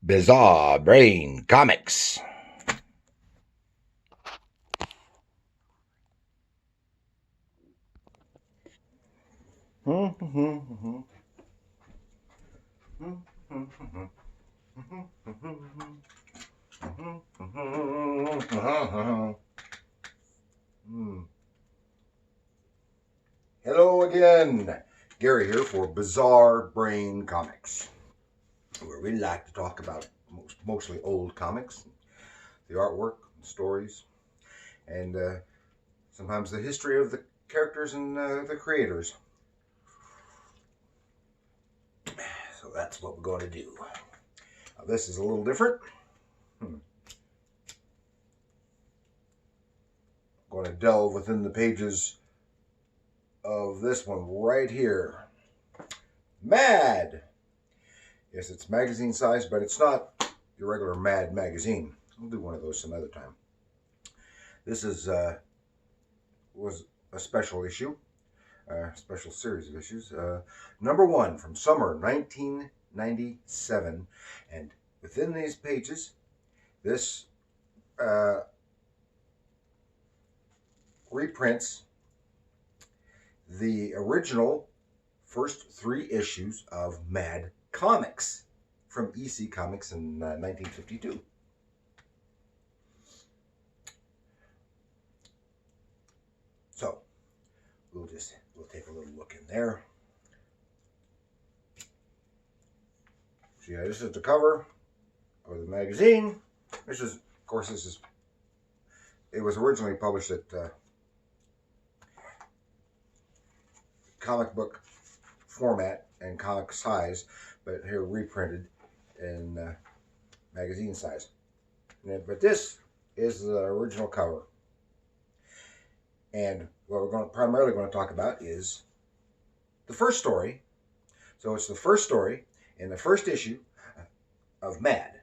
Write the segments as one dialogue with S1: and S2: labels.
S1: Bizarre Brain Comics. Hello again. Gary here for Bizarre Brain Comics, where we like to talk about mostly old comics, the artwork, the stories, and sometimes the history of the characters and the creators. So that's what we're going to do. Now, this is a little different. I'm going to delve within the pages of this one right here. Mad! Yes, it's magazine size, but it's not your regular Mad magazine. We'll do one of those some other time. This was a special issue, special series of issues. Number 1 from summer 1997. And within these pages, this reprints the original first 3 issues of Mad Comics from EC Comics in 1952. So we'll take a little look in there. So yeah, this is the cover of the magazine. This is, of course, it was originally published at comic book format and comic size, but here reprinted in magazine size. But this is the original cover. And what we're primarily going to talk about is the first story. So it's the first story in the first issue of Mad.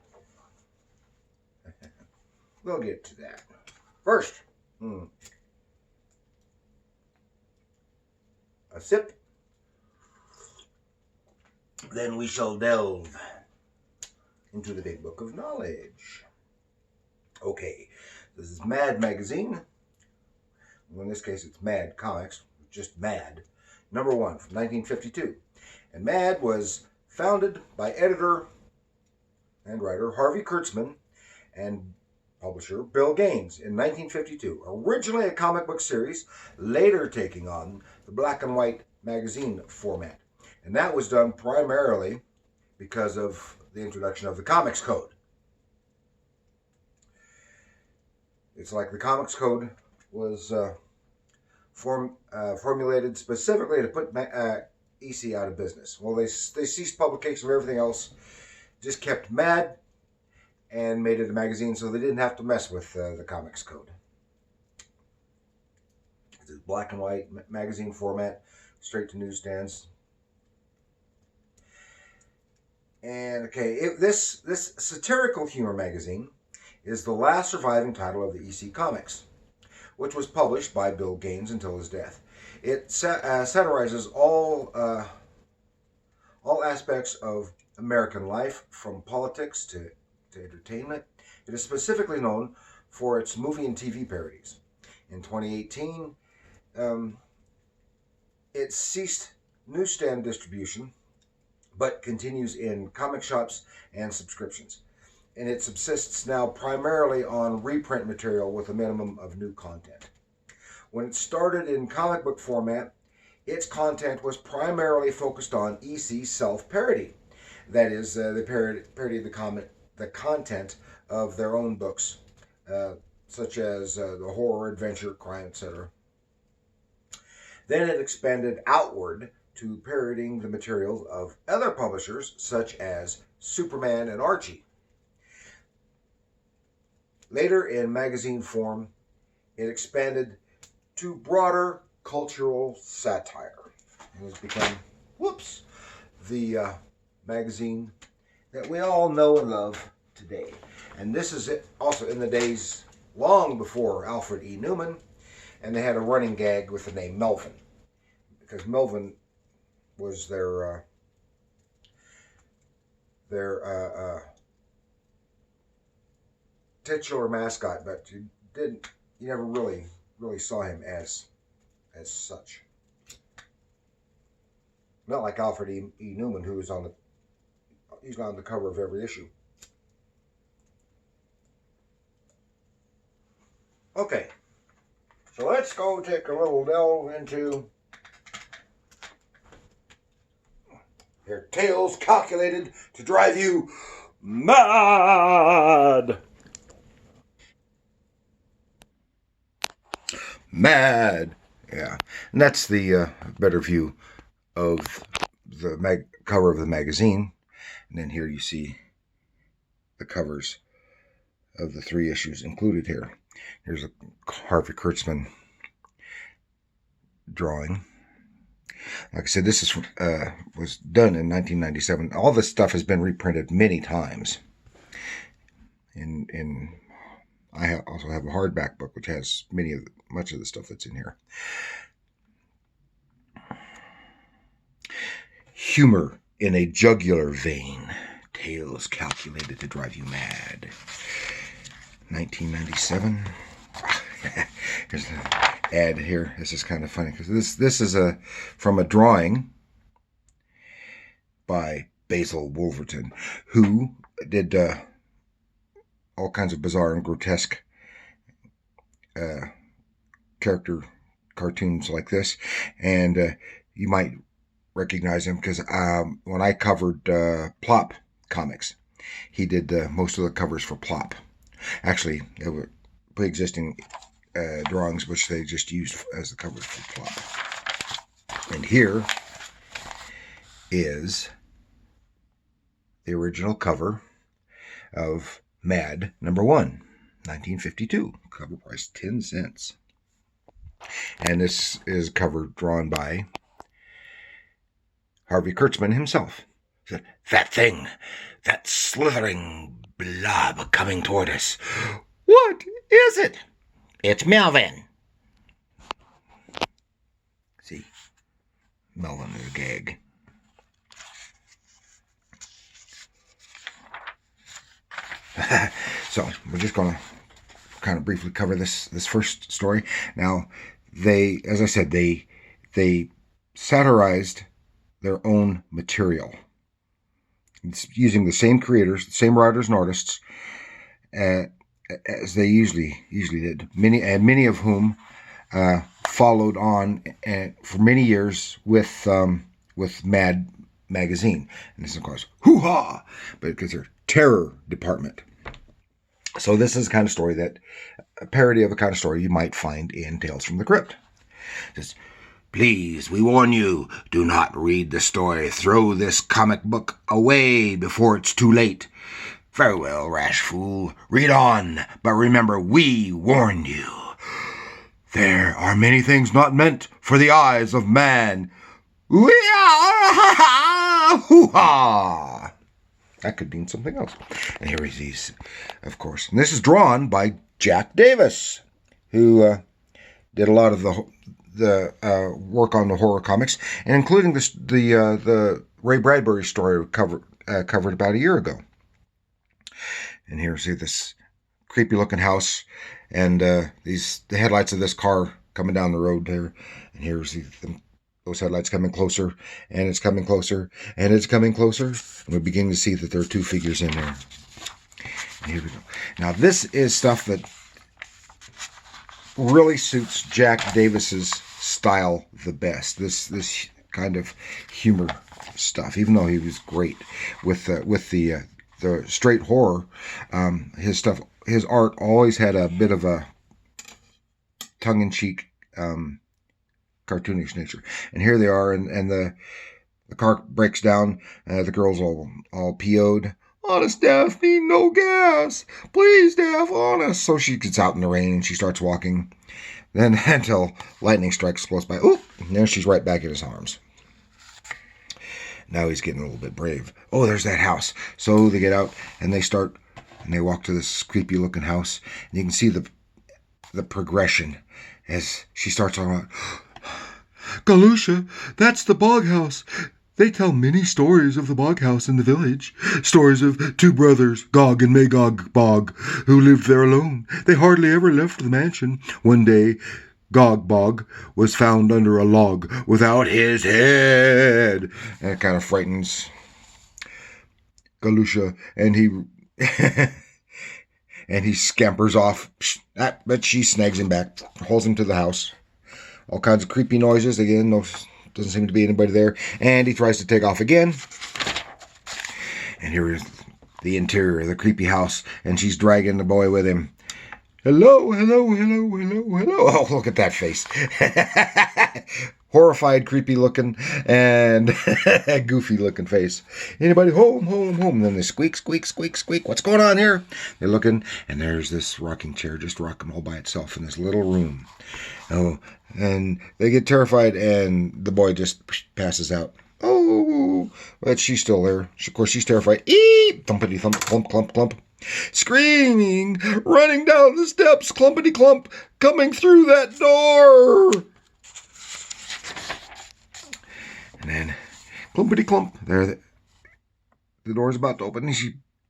S1: We'll get to that. First, a sip. Then we shall delve into the big book of knowledge. Okay, this is Mad Magazine. In this case, it's Mad Comics, just Mad. Number 1 from 1952. And Mad was founded by editor and writer Harvey Kurtzman and publisher Bill Gaines in 1952. Originally a comic book series, later taking on the black and white magazine format. And that was done primarily because of the introduction of the Comics Code. It's like the Comics Code was formulated specifically to put EC out of business. Well, they ceased publication of everything else, just kept Mad and made it a magazine so they didn't have to mess with the Comics Code. It's black and white magazine format, straight to newsstands. And okay, this satirical humor magazine is the last surviving title of the EC Comics, which was published by Bill Gaines until his death. It satirizes all aspects of American life, from politics to entertainment. It is specifically known for its movie and TV parodies. In 2018, it ceased newsstand distribution, but continues in comic shops and subscriptions. And it subsists now primarily on reprint material with a minimum of new content. When it started in comic book format, its content was primarily focused on EC self-parody. That is, they parodied the content of their own books, such as the horror, adventure, crime, etc. Then it expanded outward to parodying the material of other publishers, such as Superman and Archie. Later, in magazine form, it expanded to broader cultural satire. It has become, the magazine that we all know and love today. And this is it also in the days long before Alfred E. Newman, and they had a running gag with the name Melvin, because Melvin was their titular mascot, but you never really saw him as such. Not like Alfred E. Newman, who is he's on the cover of every issue. Okay, so let's go take a little delve into your tales calculated to drive you mad. Mad. Yeah, and that's the better view of the cover of the magazine. And then here you see the covers of the 3 issues included here. Here's a Harvey Kurtzman drawing. Like I said, this is was done in 1997. All this stuff has been reprinted many times. I also have a hardback book which has much of the stuff that's in here. Humor in a jugular vein. Tales calculated to drive you mad. 1997. Here's an ad here. This is kind of funny because this is from a drawing by Basil Wolverton, who did all kinds of bizarre and grotesque character cartoons like this, and you might recognize him because when I covered Plop comics, he did most of the covers for Plop. Actually, they were pre-existing drawings which they just used as the covers for Plop. And here is the original cover of Mad #1, 1952. Cover price 10 cents. And this is a cover drawn by Harvey Kurtzman himself. That thing, that slithering blob coming toward us. What is it? It's Melvin. See, Melvin is a gag. So we're just going to kind of briefly cover this first story. Now, as I said, they satirized their own material. It's using the same creators, the same writers and artists as they usually did. Many of whom followed on for many years with Mad magazine, and this is of course hoo-ha, but because they're terror department. So this is the kind of story a parody of a kind of story you might find in Tales from the Crypt. It says, please, we warn you, do not read the story. Throw this comic book away before it's too late. Very well, rash fool. Read on, but remember, we warned you. There are many things not meant for the eyes of man. Hoo-ha! That could mean something else. And here is these, of course. And this is drawn by Jack Davis, who did a lot of the work on the horror comics, and including the Ray Bradbury story covered about a year ago. And here, see this creepy looking house, and the headlights of this car coming down the road there. And here's those headlights coming closer, and it's coming closer, and it's coming closer. And we're beginning to see that there are 2 figures in there. And here we go. Now, this is stuff that really suits Jack Davis's style the best. This kind of humor stuff, even though he was great with the straight horror, his art always had a bit of a tongue-in-cheek cartoonish nature. And here they are, and the car breaks down. The girl's all PO'd. Honest, Daphne, no gas. Please, Daph, honest. So she gets out in the rain and she starts walking. Then until lightning strikes close by. Oop! And there she's right back in his arms. Now he's getting a little bit brave. Oh, there's that house. So they get out and they walk to this creepy looking house. And you can see the progression as she starts talking about, Galusha, that's the bog house.
S2: They tell many stories of the bog house in the village. Stories of two brothers, Gog and Magog Bog, who lived there alone. They hardly ever left the mansion. One day, Gog Bog was found under a log without his head.
S1: And it kind of frightens Galusha, and he and he scampers off. But she snags him back, holds him to the house. All kinds of creepy noises. Again, doesn't seem to be anybody there. And he tries to take off again. And here is the interior of the creepy house. And she's dragging the boy with him. Hello, hello, hello, hello, hello. Oh, look at that face. Horrified, creepy looking, and goofy looking face. Anybody home, home, home. And then they squeak, squeak, squeak, squeak. What's going on here? They're looking, and there's this rocking chair just rocking all by itself in this little room. Oh, and they get terrified, and the boy just passes out. Oh, but she's still there. Of course, she's terrified. Eep! Thumpity thump, clump, clump, clump. Screaming, running down the steps, clumpity clump, coming through that door. And then, clumpity clump, there, the door's about to open. And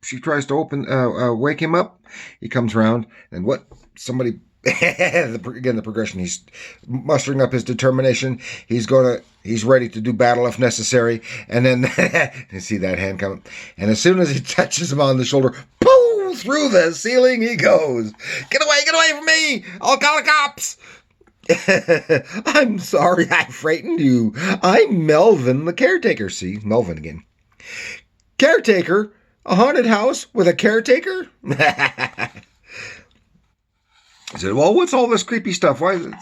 S1: she tries to wake him up. He comes around, and what? Somebody, again, the progression. He's mustering up his determination. He's ready to do battle if necessary. And then, you see that hand coming. And as soon as he touches him on the shoulder, boom, through the ceiling he goes. Get away from me! I'll call the cops! I'm sorry I frightened you. I'm Melvin, the caretaker. See, Melvin again. Caretaker? A haunted house with a caretaker? I said, well, what's all this creepy stuff? Why is it?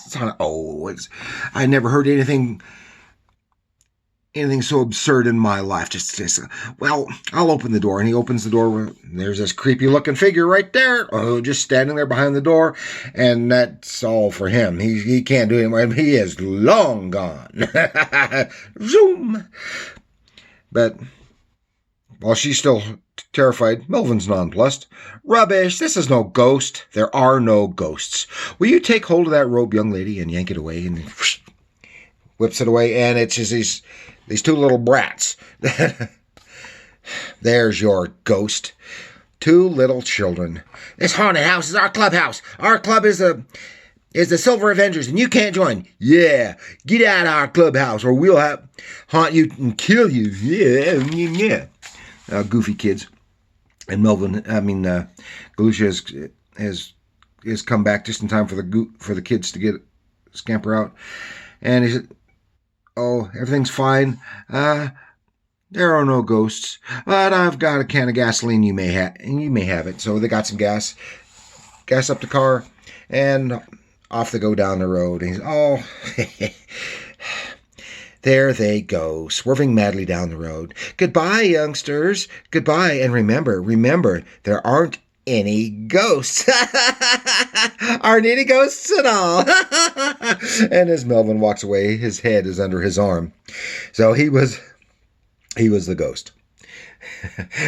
S1: I never heard anything so absurd in my life. Well, I'll open the door. And he opens the door. And there's this creepy looking figure right there. Oh, just standing there behind the door. And that's all for him. He can't do it anymore. He is long gone. Zoom. But while she's still terrified, Melvin's nonplussed. Rubbish. This is no ghost. There are no ghosts. Will you take hold of that robe, young lady, and yank it away? And whips it away. And it's just these two little brats. There's your ghost. Two little children. This haunted house is our clubhouse. Our club is the Silver Avengers, and you can't join. Yeah, get out of our clubhouse, or we'll haunt you and kill you. Yeah. Goofy kids. And Galusha has come back just in time for the kids to scamper out. And he said, oh, everything's fine. There are no ghosts, but I've got a can of gasoline. You may have it. So they got some gas up the car, and off they go down the road. And he's, oh, there they go, swerving madly down the road. Goodbye, youngsters. Goodbye, and remember, there aren't any ghosts. Aren't any ghosts at all. And as Melvin walks away, his head is under his arm. So he was the ghost.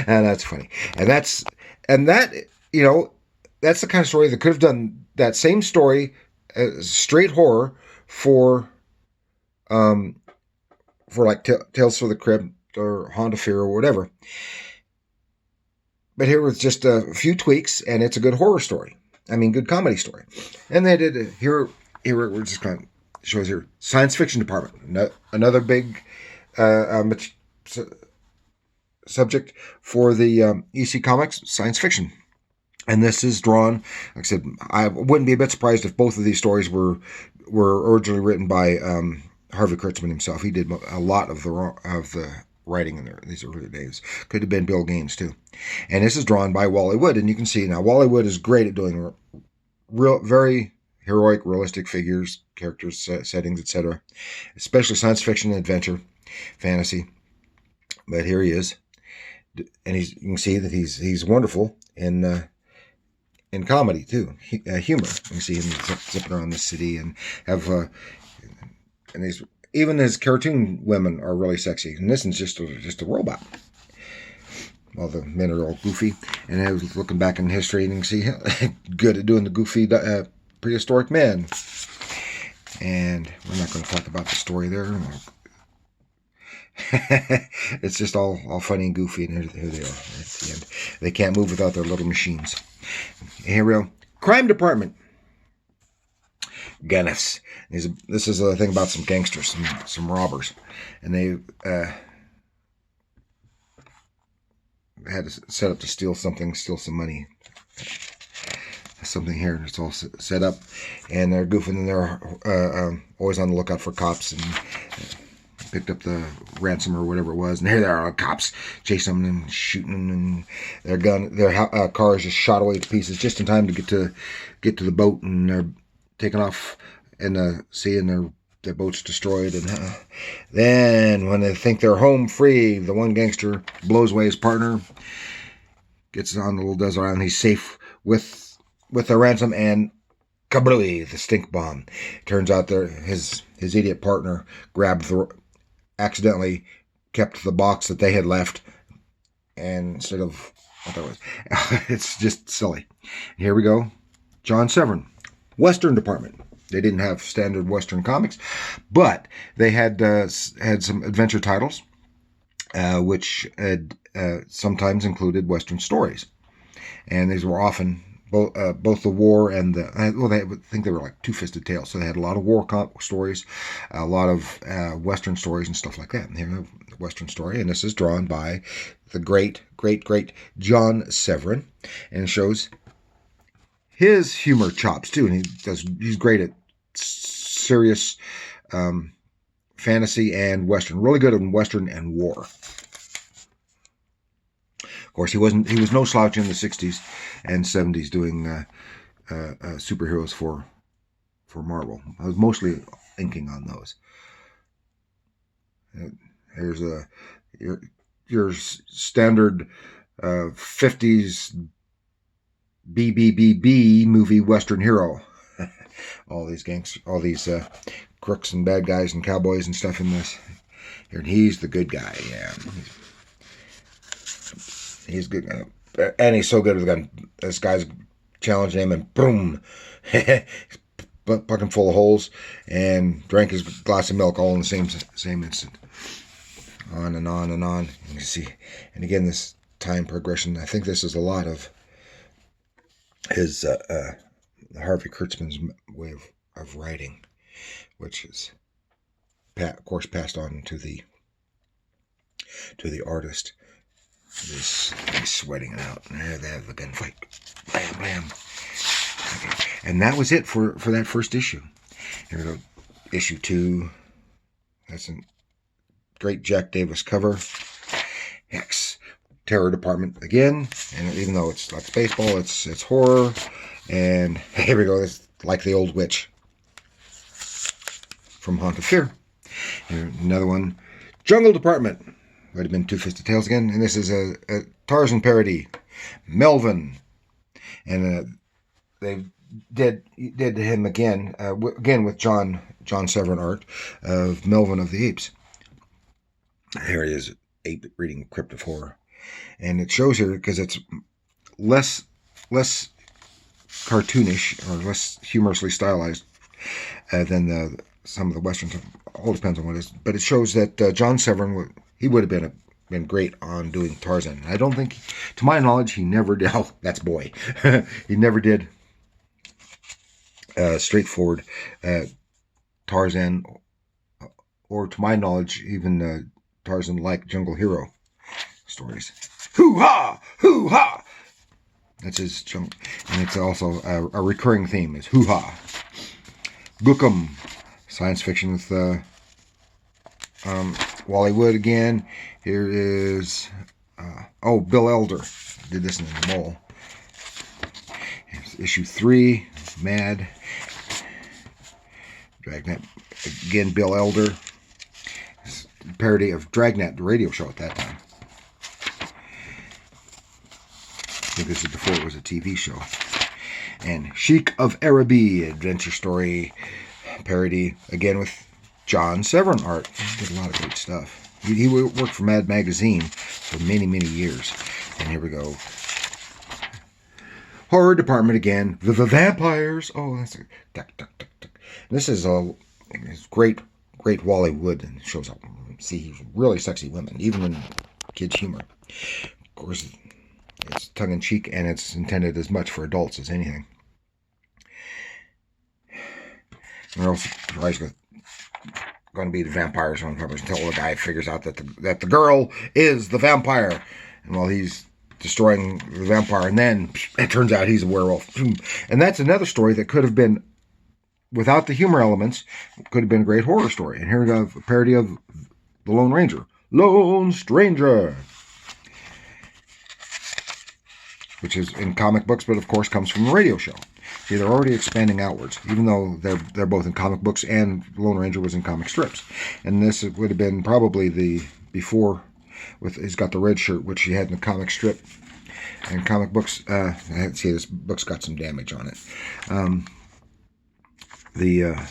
S1: And that's funny. And that's the kind of story that could have done that same story, straight horror for like Tales from the Crypt or Haunt of Fear or whatever. But here was just a few tweaks, and it's a good horror story. I mean, good comedy story. And they did here. We're just kind of shows here science fiction department. Another big subject for the EC Comics, science fiction. And this is drawn. Like I said, I wouldn't be a bit surprised if both of these stories were originally written by Harvey Kurtzman himself. He did a lot of the writing in these early days. Could have been Bill Gaines too. And this is drawn by Wally Wood, and you can see now Wally Wood is great at doing very heroic, realistic figures, characters, settings, etc. Especially science fiction, adventure, fantasy. But here he is, and you can see that he's wonderful in comedy too, humor. You can see him zipping around the city and have and he's. Even his cartoon women are really sexy. And this is just a robot. All the men are all goofy. And I was looking back in history and you can see good at doing the goofy prehistoric men. And we're not going to talk about the story there. It's just all funny and goofy, and here they are at the end. They can't move without their little machines. Here we go. Crime Department. Guinness. This is a thing about some gangsters, some robbers, and they had to set up to steal some money. Something here. It's all set up, and they're goofing, and they're always on the lookout for cops, and picked up the ransom or whatever it was, and here they are, cops chasing them and shooting them, and their car is just shot away to pieces just in time to get to the boat, and they're taking off in the sea, and their boat's destroyed. And then when they think they're home free, the one gangster blows away his partner, gets on the little desert island. He's safe with the ransom, and kablooey, the stink bomb. Turns out his idiot partner accidentally kept the box that they had left, and instead of what that was, it's just silly. Here we go. John Severin, Western Department. They didn't have standard Western comics, but they had some adventure titles, which had sometimes included Western stories, and these were often both the war and I think they were like two-fisted tales. So they had a lot of war stories, a lot of Western stories and stuff like that. And here's a Western story, and this is drawn by the great John Severin, and it shows his humor chops too. And he's great at serious fantasy and Western. Really good in Western and war. Of course, he was no slouch in the 60s and 70s doing superheroes for Marvel. I was mostly inking on those. Here's your standard 50s BBBB movie Western hero. all these crooks and bad guys and cowboys and stuff in this. Here, and he's the good guy. Yeah. He's good, and he's so good with the gun. This guy's challenging him, and boom, bucket full of holes, and drank his glass of milk all in the same instant. On and on and on. You can see, and again, this time progression. I think this is a lot of his Harvey Kurtzman's way of writing, which is, of course, passed on to the artist. He's sweating it out. There they have the gunfight. Blam, blam. Okay. And that was it for that first issue. Here we go. Issue 2. That's a great Jack Davis cover. X. Terror Department again. And even though it's like baseball, it's horror. And here we go. It's like the old witch from Haunt of Fear. Here, another one. Jungle Department. Would have been Two-Fisted Tales again, and this is a Tarzan parody, Melvin, and they did him again with John Severin art of Melvin of the Apes. Here he is, ape reading Crypt of Horror, and it shows here because it's less cartoonish or less humorously stylized than some of the westerns. It all depends on what it is, but it shows that John Severin he would have been great on doing Tarzan. I don't think, to my knowledge, he never did. Oh, that's boy. He never did straightforward Tarzan, or to my knowledge, even Tarzan-like Jungle Hero stories. Hoo-ha! Hoo-ha! That's his junk. And it's also a recurring theme is hoo-ha. Gookum. Science fiction with Wally Wood again. Here is Bill Elder did this in the mole. Here's issue 3, Mad. Dragnet again. Bill Elder. It's a parody of Dragnet, the radio show at that time. I think this is before it was a TV show. And Sheik of Araby, adventure story parody again with John Severin art. He did a lot of great stuff. He worked for Mad Magazine for many, many years. And here we go. Horror Department again. The vampires. Oh, that's a duck, duck, duck, duck. This is a great Wally Wood, and it shows up see really sexy women, even in kids' humor. Of course, it's tongue-in-cheek, and it's intended as much for adults as anything. Or else going to be the vampires on covers until the guy figures out that the girl is the vampire, and while he's destroying the vampire, and then it turns out he's a werewolf. And that's another story that could have been, without the humor elements, could have been a great horror story. And here we have a parody of The Lone Ranger. Lone Stranger, which is in comic books, but of course comes from the radio show. See, they're already expanding outwards, even though they're both in comic books, and Lone Ranger was in comic strips. And this would have been probably the before, with he's got the red shirt, which he had in the comic strip. And comic books, see, this book's got some damage on it.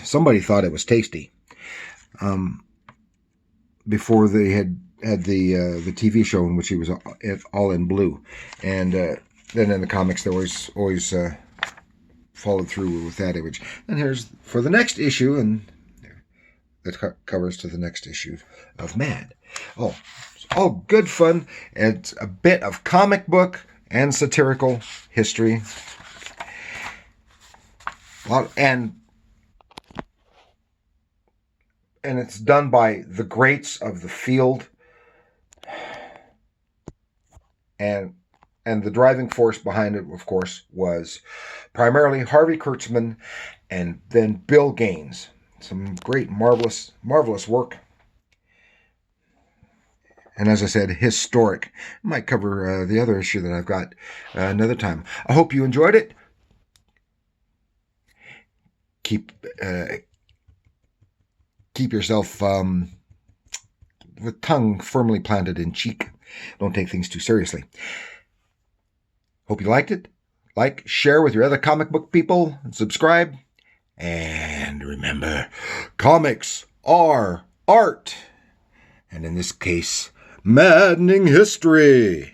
S1: Somebody thought it was tasty before they had the TV show in which he was all in blue, and then in the comics they always followed through with that image. And here's for the next issue, and that covers to the next issue of Mad. Oh, it's all good fun. It's a bit of comic book and satirical history, and it's done by the greats of the field, and the driving force behind it, of course, was primarily Harvey Kurtzman and then Bill Gaines. Some great, marvelous work. And as I said, historic. I might cover the other issue that I've got another time. I hope you enjoyed it. Keep yourself with tongue firmly planted in cheek. Don't take things too seriously. Hope you liked it. Like, share with your other comic book people, and subscribe. And remember, comics are art. And in this case, maddening history.